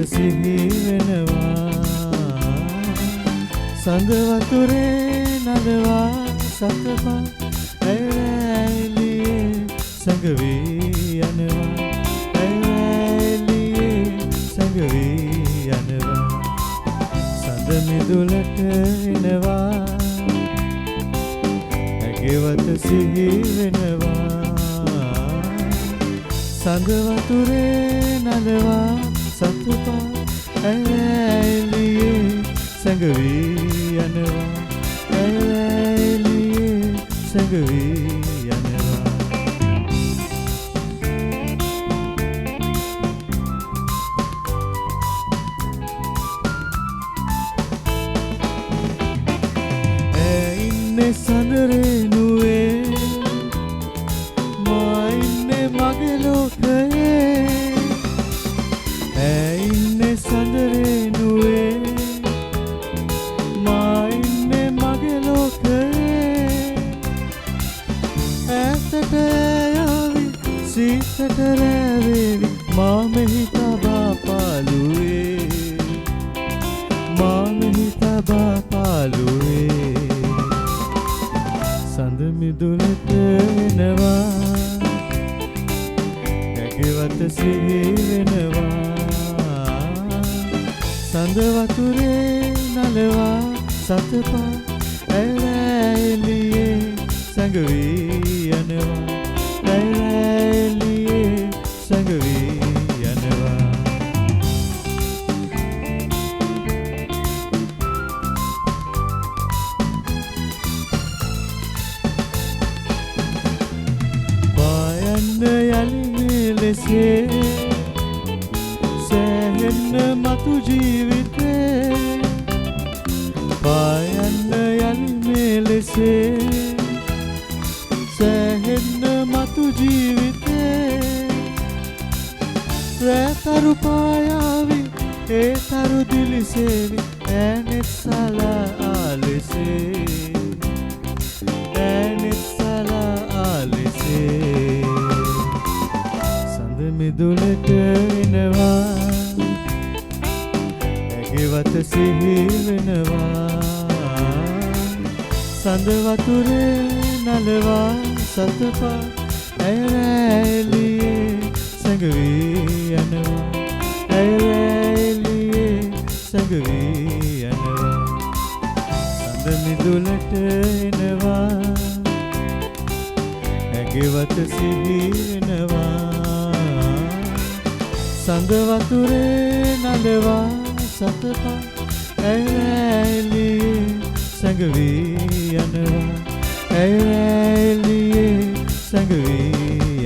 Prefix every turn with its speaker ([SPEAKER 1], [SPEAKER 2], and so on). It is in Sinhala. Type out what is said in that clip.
[SPEAKER 1] සිහි වෙනවා සඳ වතුරේ නලවා සතපා ඇරැලියේ සැඟවී යනවා ඇරැලියේ සැඟවී යනවා සඳ මිදුලට එනවා ඇගෙවත සිහි වෙනවා සඳ වතුරේ නලවා සතපා ඇරැලියේ සැඟවී යනවා ඇරැලියේ සැඟවී යනවා ඇඉන්නේ සඳරේ නුවේ මා ඉන්නේ මගේ ලෝකයේ ඇඉන්නේ සඳරේ නුවේ මා ඉන්නේ මගේ ලෝකයේ ඈතට යාවි සීතට රැවේවි මා මෙහි තබා පාළුවේ මා මෙහි තබා පාළුවේ සඳ මිදුලට එනවා ඇගෙවත සිහි වෙනවා සඳ වතුරේ නලවා සතපා ඇරැලියේ සැඟවී යනවා ඇරැලියේ සැඟවී යනවා පායන්න යලි මෙලෙසේ සෑහෙන්න මතු ජීවිතේ පායන්න යලි මෙලෙසේ සෑහෙන්න මතු ජීවිතේ රැතරු පායාවි ඒ තරු දිලිසේවි ඈනෙත් සලා ආලෙසේ ඈනෙත් සලා ආලෙසේ සඳ මිදුලට එනවා ඇගෙවත සිහි වෙනවා සඳ වතුරේ නලවා සතපා ඇරැලියේ සැඟවී යනවා ඇරැලියේ සැඟවී යනවා සඳ මිදුලට එනවා ඇගෙවත සිහි වෙනවා සඳ වතුරේ නලවා සතපා ඇරැලියේ සැඟවී යනවා ඇරැලියේ සැඟවී